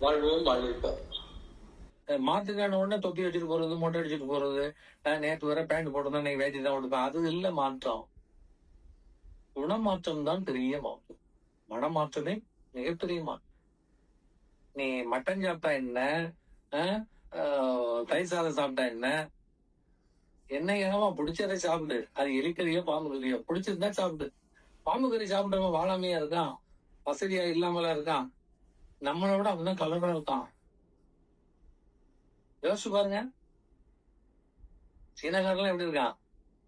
வாழ்வோம் வாழ்விப்போம். மாத்துக்கான உடனே தொப்பி வச்சுட்டு போறது, மொட்டை அடிச்சுட்டு போறது, நேற்று வர பேண்ட் போட்டிருந்தா இன்னைக்கு வேட்டி தான் கொடுப்பேன், அது இல்ல மாற்றம். குணமாற்றம் தான் பெரிய மாற்றம். மனமாற்றமே மிகப்பெரிய மாற்றம். நீ மட்டன் சாப்பிட்டா என்ன, தயிர் சாதம் சாப்பிட்டா என்ன, என்ன ஏனமா பிடிச்சதை சாப்பிடு. அது எலிக்கறியோ பாம்பு கறியோ பிடிச்சிருந்தா சாப்பிடு. பாம்பு கறி சாப்பிட்டவன் வாழாமையா இருக்கான், வசதியா இல்லாமல இருக்கான், நம்மளை விட அவன் கலரா இருக்கான். யோசிச்சு பாருங்க. சீனக்காரெல்லாம் எப்படி இருக்கான்?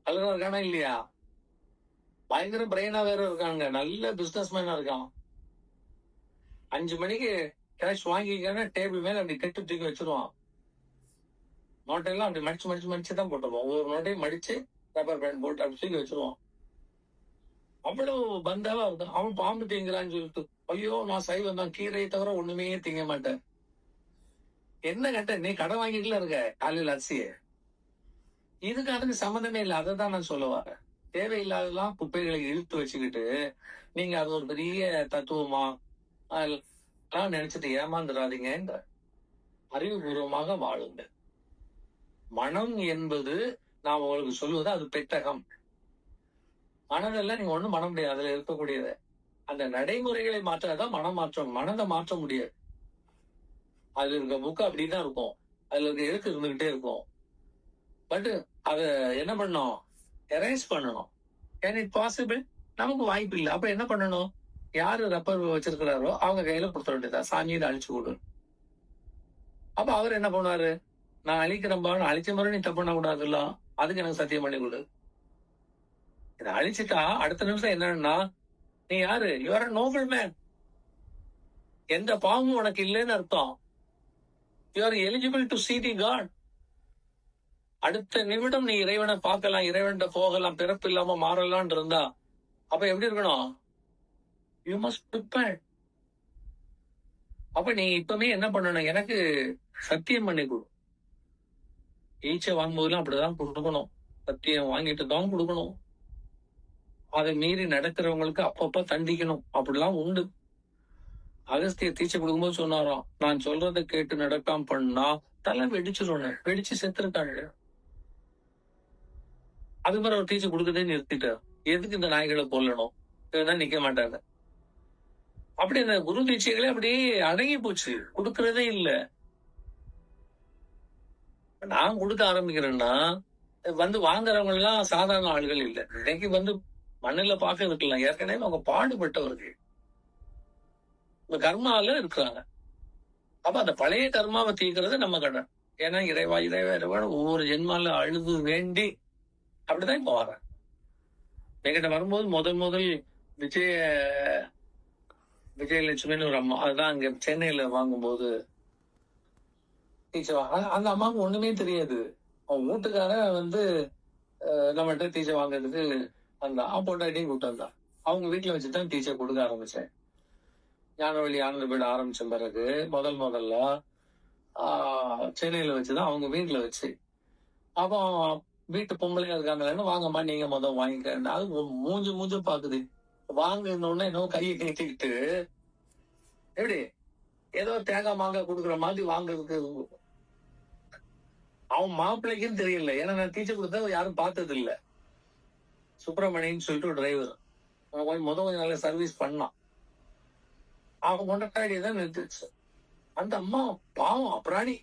கலரா இருக்கானா இல்லையா? பயங்கர பிரெயினா வேற இருக்காங்க, நல்ல பிசினஸ் மேனா இருக்கான். 5 மணிக்கு கேஷ் வாங்கிக்க டேபிள் மேல அப்படி கெட்டு தூக்கி வச்சிருவான். நோட்டெல்லாம் அப்படி மடிச்சு மடிச்சு மடிச்சு தான் போட்டுருவோம். ஒவ்வொரு நோட்டையும் மடிச்சு ரப்பர் பேண்ட் போட்டு அப்படி தூக்கி வச்சிருவான். அவ்வளவு பந்தாவா இருக்கும். அவன் பாம்பு திங்கிறான்னு சொல்லிட்டு, ஐயோ நான் சைவம் தான், கீரையை தவிர ஒண்ணுமே திங்க மாட்டேன். என்ன கட்ட, நீ கடை வாங்கிட்டுல இருக்க காலையில் அரிசிய. இதுக்கு அதுக்கு சம்மந்தமே இல்லை. அதை தான் நான் சொல்ல வரேன். தேவையில்லாதெல்லாம் குப்பைகளை இழுத்து வச்சுக்கிட்டு நீங்க அது ஒரு பெரிய தத்துவமா நினைச்சிட்டு ஏமாந்துடாதீங்க. அறிவுபூர்வமாக வாழுங்க. மனம் என்பது நான் உங்களுக்கு சொல்லுவது அது பெட்டகம். மனதெல்லாம் நீங்க ஒண்ணும் பண்ண முடியாது. அதுல இருக்கக்கூடியது அந்த நடைமுறைகளை மாற்றாதான் மனம் மாற்றம். மனதை மாற்ற முடியாது. அதுல இருக்க புக்கு அப்படிதான் இருக்கும். அதுல இருக்க எழுத்து இருந்துகிட்டே இருக்கும். பட் அத என்ன பண்ணணும்? எரேஸ் பண்ணணும். Can it possible? நமக்கு வாய்ப்பு இல்லை. அப்ப என்ன பண்ணணும்? யாரு ரப்பர் வச்சிருக்கிறாரோ அவங்க கையில கொடுத்துட வேண்டியதா, சாமியில அழிச்சு கொடு. அப்ப அவர் என்ன பண்ணுவாரு? நான் அழிக்கிறேன், அழிச்ச மாதிரி நீ தப்பு பண்ண கூடாதுல்ல, அதுக்கு எனக்கு சத்தியம் பண்ணி கொடு. இதை அழிச்சுட்டா அடுத்த நிமிஷம் என்னன்னா, நீ யாரு? You are a noble man. எந்த பாவமும் உனக்கு இல்லைன்னு அர்த்தம். You are eligible to see the God. அடுத்த நிமிடம் நீ இறைவனை பார்க்கலாம், இறைவன் போகலாம், பிறப்பு இல்லாம மாறலாம் இருந்தா அப்ப எப்படி இருக்கணும்? You must prepare. அப்ப நீ இப்பவே என்ன பண்ணணும்? எனக்கு சத்தியம் பண்ணி கொடு. ஈச்சை வாங்கும்போதெல்லாம் அப்படிதான் கொடுக்கணும். சத்தியம் வாங்கிட்டு தான் கொடுக்கணும். அதை மீறி நடக்கிறவங்களுக்கு அப்பப்ப தண்டிக்கணும். அப்படிலாம் உண்டு. அகஸ்திய தீச்சை கொடுக்கும்போது சொன்னாராம், நான் சொல்றதை கேட்டு நடக்காம பண்ணா தலை வெடிச்சிருவாங்க. வெடிச்சு செத்துருக்காங்க. அது மாதிரி ஒரு டீச்சர் கொடுக்கறதே நிறுத்திட்டார். எதுக்கு இந்த நாய்களை கொல்லணும்? இதுதான் நிக்க மாட்டாங்க. அப்படி இந்த குரு தீட்சைகளே அப்படியே அடங்கி போச்சு, கொடுக்கறதே இல்ல. நான் கொடுக்க ஆரம்பிக்கிறேன்னா வந்து வாங்குறவங்க எல்லாம் சாதாரண ஆள்கள் இல்ல. இன்னைக்கு வந்து மண்ணில பார்க்க இருக்கலாம், ஏற்கனவே அவங்க பாடுபட்டவர்கள் இந்த கர்மால இருக்கிறாங்க. அப்ப அந்த பழைய கர்மாவை தீர்க்கிறது நம்ம கடன். ஏன்னா இறைவா இறைவா இறைவா ஒவ்வொரு ஜென்மால அழுது வேண்டி அப்படிதான் இப்ப வரேன். என்கிட்ட வரும்போது முதல் விஜயலட்சுமின்னு ஒரு அம்மா, அதுதான் அங்க சென்னையில வாங்கும்போது டீச்சர் அந்த அம்மாவுக்கு ஒண்ணுமே தெரியாது. அவன் வீட்டுக்காரன் வந்து நம்மகிட்ட டீச்சர் வாங்குறதுக்கு அந்த பொண்டாட்டியும் கூப்பிட்டு வந்தான். அவங்க வீட்டுல வச்சுதான் டீச்சர் கொடுக்க ஆரம்பிச்சேன். ஞானவழி ஆனந்த வீடு ஆரம்பிச்ச பிறகு முதல்ல சென்னையில வச்சுதான் அவங்க வீட்டுல வச்சு. அப்போ வீட்டு பொம்பளையா இருக்காங்கன்னு வாங்கம்மா நீங்க வாங்கிக்க. அது மூஞ்சு பாக்குது. வாங்கினோடனே இன்னும் கையை கட்டிக்கிட்டு எப்படி ஏதோ தேங்காய் மாங்காய் கொடுக்குற மாதிரி வாங்குறதுக்கு. அவன் மாப்பிள்ளைக்குன்னு தெரியல. ஏன்னா நான் டீச்சர் கொடுத்தா யாரும் பார்த்தது இல்ல. சுப்பிரமணியன்னு சொல்லிட்டு ஒரு டிரைவர், கொஞ்சம் நல்ல சர்வீஸ் பண்ணான். அவன் கொண்டாடிதான் நிறுத்துச்சு. அந்த அம்மா பாவம் அப்புறாணி.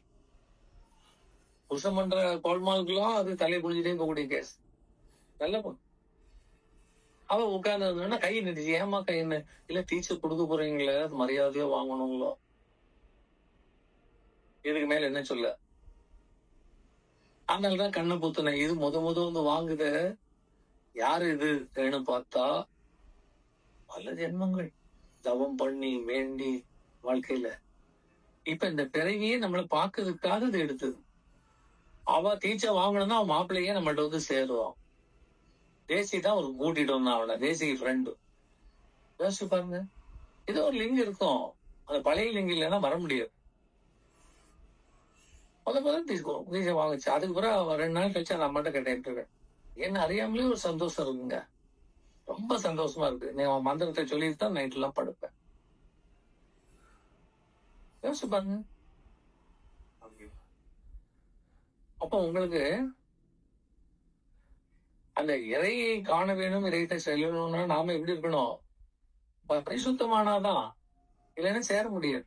புருஷன் பண்ற கோல்மாலுக்கெல்லாம் அது தலையை குளிச்சுட்டே இருக்கக்கூடிய கேஸ். நல்ல பொண்ணு. அவ உட்கார்ந்து கை நிறுத்தி, ஏமா கை என்ன இல்ல டீச்சர் கொடுக்க போறீங்களே, அது மரியாதையா வாங்கணுங்களோ. இதுக்கு மேல என்ன சொல்ல? அதனாலதான் கண்ணை பூத்துன. இது வந்து வாங்குத யாரு இதுன்னு பார்த்தா பல ஜென்மங்கள் தவம் பண்ணி வேண்டி வாழ்க்கையில இப்ப இந்த பிறவியே நம்மளை பாக்குறதுக்காக இது எடுத்தது. அவ டீச்சர் வாங்கணும்னா அவன் மாப்பிள்ளையே நம்மள்ட்ட வந்து சேருவான். தேசி தான் ஒரு கூட்டிட்டு வந்தான் அவனை, தேசி ஃப்ரெண்டு. யோசிச்சு பாருங்க. ஏதோ ஒரு லிங்க் இருக்கும், அந்த பழைய லிங்க் இல்லைன்னா வர முடியாது. டீச்சர் வாங்குச்சு. அதுக்கு பிறகு 2 நாள் கழிச்சு அந்த அம்மாட்ட கேட்டேன் இருக்கேன். என்ன அறியாமலே ஒரு சந்தோஷம் இருக்குங்க. ரொம்ப சந்தோஷமா இருக்கு. நீ அவன் மந்திரத்தை சொல்லிட்டு தான் நைட் எல்லாம் படுப்பேன். யோசிச்சு பாருங்க. அப்போ உங்களுக்கு அந்த இறையை காண வேணும், இறையத்தை செல்லணும்னா நாம எப்படி இருக்கணும்? பரிசுத்தமானாதான், இல்லைன்னா சேர முடியாது.